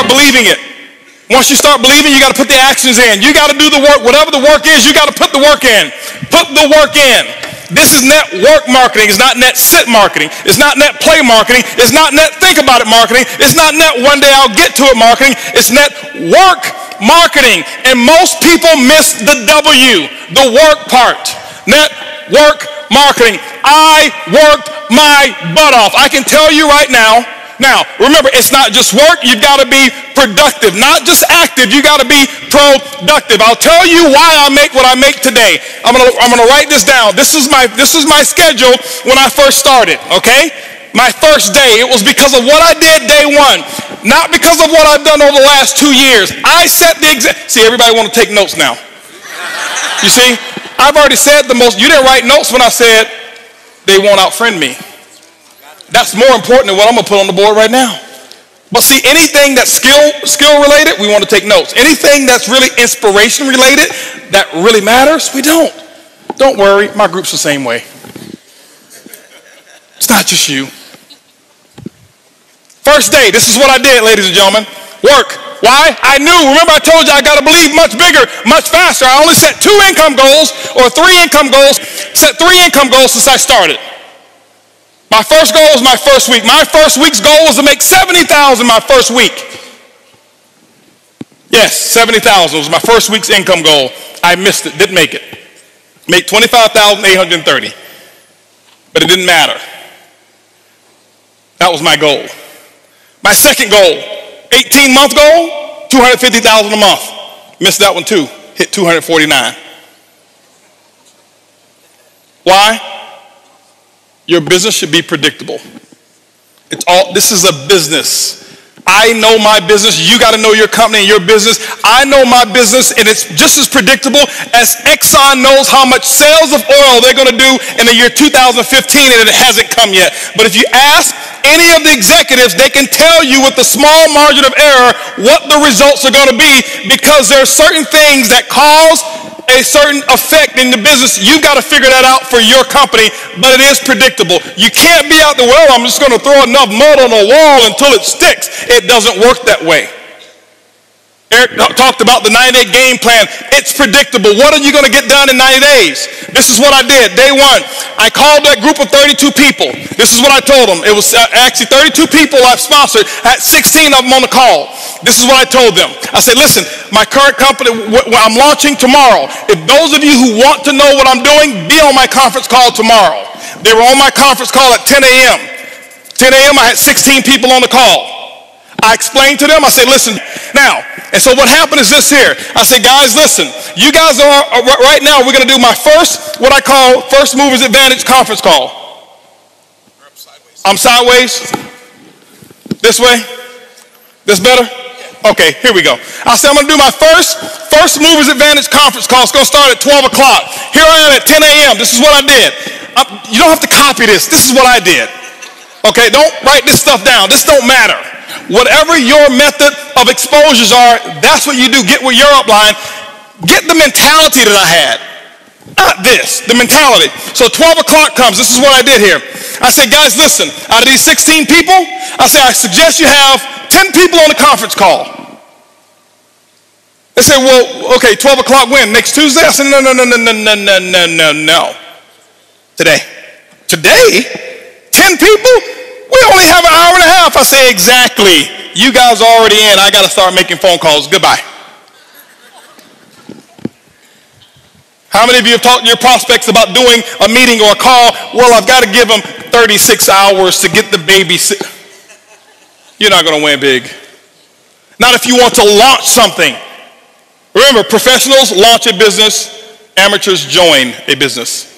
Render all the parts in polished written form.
believing it. Once you start believing, you got to put the actions in. You got to do the work. Whatever the work is, you got to put the work in. Put the work in. This is network marketing. It's not net sit marketing. It's not net play marketing. It's not net think about it marketing. It's not net one day I'll get to it marketing. It's net work marketing. And most people miss the W, the work part. Network marketing. I worked my butt off. I can tell you right now. Now, remember, it's not just work. You've got to be productive, not just active. You got to be productive. I'll tell you why I make what I make today. I'm gonna write this down. This was my schedule when I first started. Okay, my first day. It was because of what I did day one, not because of what I've done over the last 2 years. I set the See, everybody want to take notes now. You see, I've already said the most. You didn't write notes when I said they won't outfriend me. That's more important than what I'm going to put on the board right now. But see, anything that's skill related, we want to take notes. Anything that's really inspiration related, that really matters, we don't. Don't worry, my group's the same way. It's not just you. First day, this is what I did, ladies and gentlemen. Work. Why? I knew. Remember I told you I got to believe much bigger, much faster. I only set 2 income goals or 3 income goals. Set 3 income goals since I started. My first goal was my first week. My first week's goal was to make $70,000 my first week. Yes, $70,000 was my first week's income goal. I missed it, didn't make it. Made $25,830. But it didn't matter. That was my goal. My second goal, 18-month goal, $250,000 a month. Missed that one too. Hit $249,000. Why? Your business should be predictable. This is a business. I know my business. You got to know your company and your business. I know my business, and it's just as predictable as Exxon knows how much sales of oil they're going to do in the year 2015, and it hasn't come yet. But if you ask any of the executives, they can tell you with a small margin of error what the results are going to be, because there are certain things that cause a certain effect in the business. You've got to figure that out for your company, but it is predictable. You can't be out there, well, I'm just going to throw enough mud on a wall until it sticks. It doesn't work that way. Eric talked about the 90-day game plan. It's predictable. What are you going to get done in 90 days? This is what I did. Day one, I called that group of 32 people. This is what I told them. It was actually 32 people I've sponsored. I had 16 of them on the call. This is what I told them. I said, listen, my current company, I'm launching tomorrow. If those of you who want to know what I'm doing, be on my conference call tomorrow. They were on my conference call at 10 a.m. 10 a.m., I had 16 people on the call. I explained to them, I said, listen, now, and so what happened is this here. I said, guys, listen, you guys are right now, we're going to do my first, what I call First Movers Advantage conference call. I'm sideways. This way? This better? Okay, here we go. I said, I'm going to do my First Movers Advantage conference call. It's going to start at 12 o'clock. Here I am at 10 a.m. This is what I did. You don't have to copy this. This is what I did. Okay, don't write this stuff down. This don't matter. Whatever your method of exposures are, that's what you do. Get with your upline. Get the mentality that I had. Not this, the mentality. So 12 o'clock comes. This is what I did here. I said, guys, listen, out of these 16 people, I said, I suggest you have 10 people on the conference call. They said, well, okay, 12 o'clock when? Next Tuesday? I said, no. Today. Today? 10 people? We only have an hour and a half. I say, exactly. You guys are already in. I got to start making phone calls. Goodbye. How many of you have talked to your prospects about doing a meeting or a call? Well, I've got to give them 36 hours to get the baby. You're not going to win big. Not if you want to launch something. Remember, professionals launch a business. Amateurs join a business.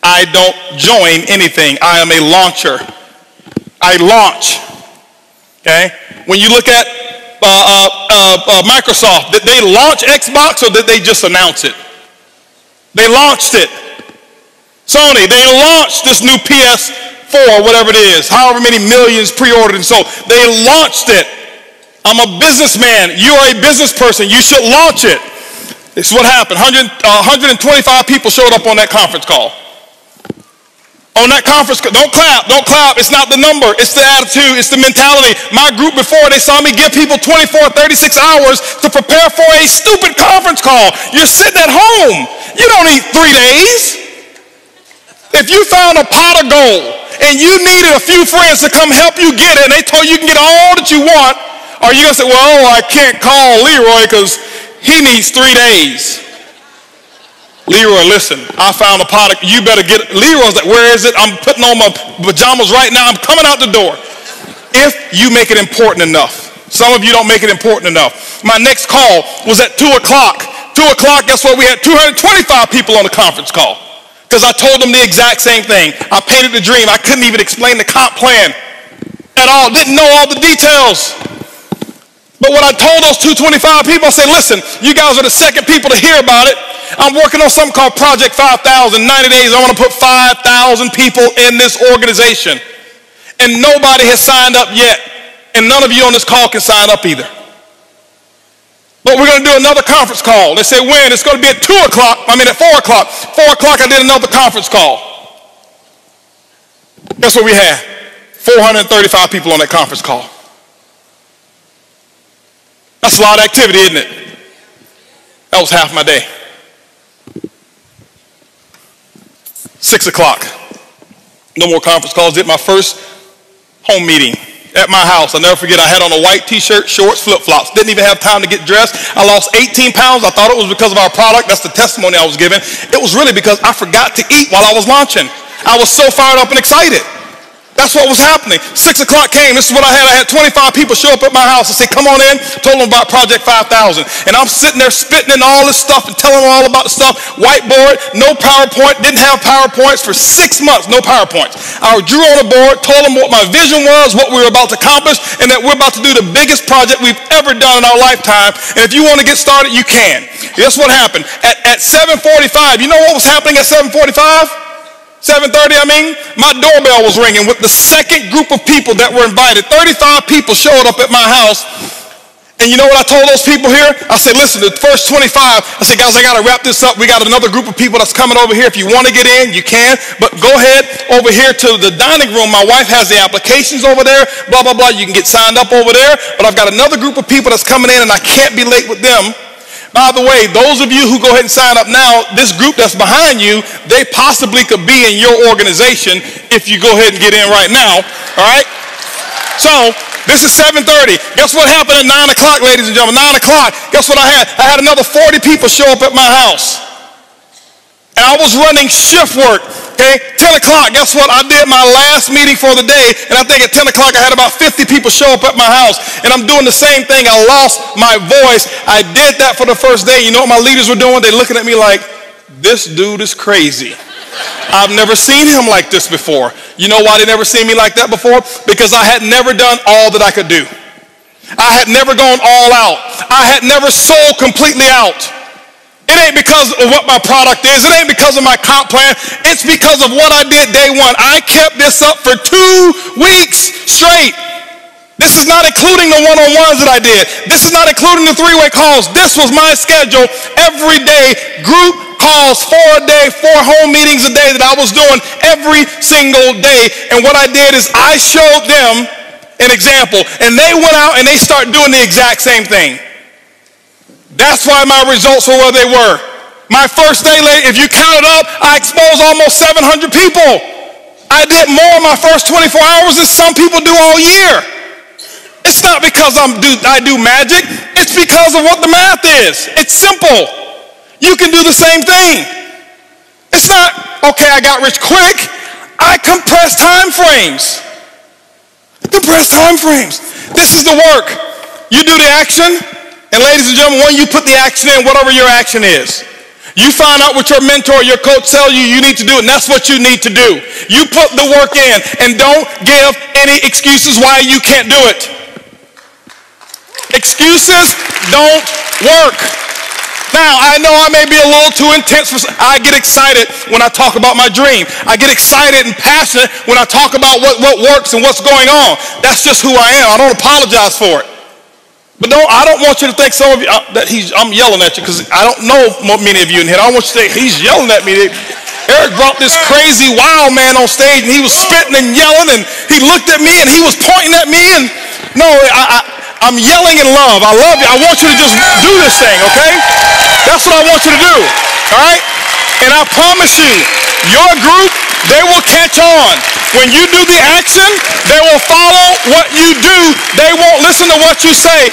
I don't join anything. I am a launcher. I launch. Okay? When you look at Microsoft, did they launch Xbox or did they just announce it? They launched it. Sony, they launched this new PS4, whatever it is, however many millions pre-ordered and sold. They launched it. I'm a businessman. You are a business person. You should launch it. This is what happened. 125 people showed up on that conference call. On that conference, don't clap, don't clap. It's not the number, it's the attitude, it's the mentality. My group before, they saw me give people 24, 36 hours to prepare for a stupid conference call. You're sitting at home. You don't need 3 days. If you found a pot of gold and you needed a few friends to come help you get it, and they told you can get all that you want, are you going to say, well, I can't call Leroy because he needs 3 days? Leroy, listen, I found a pot. You better get it. Leroy's like, where is it? I'm putting on my pajamas right now. I'm coming out the door. If you make it important enough. Some of you don't make it important enough. My next call was at 2 o'clock. 2 o'clock, guess what? We had 225 people on the conference call. Because I told them the exact same thing. I painted the dream. I couldn't even explain the comp plan at all. Didn't know all the details. But when I told those 225 people, I said, listen, you guys are the second people to hear about it. I'm working on something called Project 5,000. 90 days, I want to put 5,000 people in this organization. And nobody has signed up yet. And none of you on this call can sign up either. But we're going to do another conference call. They say, when? It's going to be at 4 o'clock. 4 o'clock, I did another conference call. Guess what we had? 435 people on that conference call. That's a lot of activity, isn't it? That was half my day. 6 o'clock. No more conference calls. Did my first home meeting at my house. I'll never forget, I had on a white t-shirt, shorts, flip-flops. Didn't even have time to get dressed. I lost 18 pounds. I thought it was because of our product. That's the testimony I was giving. It was really because I forgot to eat while I was launching. I was so fired up and excited. That's what was happening. 6 o'clock came. This is what I had. I had 25 people show up at my house and say, come on in. Told them about Project 5,000. And I'm sitting there spitting in all this stuff and telling them all about the stuff. Whiteboard, no PowerPoint. Didn't have PowerPoints for 6 months. No PowerPoints. I drew on a board, told them what my vision was, what we were about to accomplish, and that we're about to do the biggest project we've ever done in our lifetime. And if you want to get started, you can. Guess what happened? At 7:45, you know what was happening at 7:45? 7:30, my doorbell was ringing with the second group of people that were invited. 35 people showed up at my house. And you know what I told those people here? I said, listen, the first 25, I said, guys, I got to wrap this up. We got another group of people that's coming over here. If you want to get in, you can. But go ahead over here to the dining room. My wife has the applications over there, blah, blah, blah. You can get signed up over there. But I've got another group of people that's coming in, and I can't be late with them. By the way, those of you who go ahead and sign up now, this group that's behind you, they possibly could be in your organization if you go ahead and get in right now, all right? So, this is 7:30. Guess what happened at 9 o'clock, ladies and gentlemen? 9 o'clock, guess what I had? I had another 40 people show up at my house. And I was running shift work, okay? 10 o'clock, guess what? I did my last meeting for the day, and I think at 10 o'clock I had about 50 people show up at my house. And I'm doing the same thing. I lost my voice. I did that for the first day. You know what my leaders were doing? They're looking at me like, this dude is crazy. I've never seen him like this before. You know why they never seen me like that before? Because I had never done all that I could do. I had never gone all out. I had never sold completely out. It ain't because of what my product is. It ain't because of my comp plan. It's because of what I did day one. I kept this up for 2 weeks straight. This is not including the one-on-ones that I did. This is not including the 3-way calls. This was my schedule every day. Group calls 4 a day, 4 home meetings a day that I was doing every single day. And what I did is I showed them an example. And they went out and they started doing the exact same thing. That's why my results were where they were. My first day, if you count it up, I exposed almost 700 people. I did more in my first 24 hours than some people do all year. It's not because I do magic. It's because of what the math is. It's simple. You can do the same thing. It's not, okay, I got rich quick. I compress time frames. Compress time frames. This is the work. You do the action. And ladies and gentlemen, when you put the action in, whatever your action is, you find out what your mentor, your coach tell you need to do, and that's what you need to do. You put the work in, and don't give any excuses why you can't do it. Excuses don't work. Now, I know I may be a little too intense. I get excited when I talk about my dream. I get excited and passionate when I talk about what works and what's going on. That's just who I am. I don't apologize for it. But I don't want you to think some of you that I'm yelling at you, because I don't know many of you in here. I don't want you to think he's yelling at me. Eric brought this crazy wild man on stage, and he was spitting and yelling, and he looked at me, and he was pointing at me, and no, I'm yelling in love. I love you. I want you to just do this thing, okay? That's what I want you to do, all right? And I promise you, your group, they will catch on. When you do the action, they will follow what you do. They won't listen to what you say.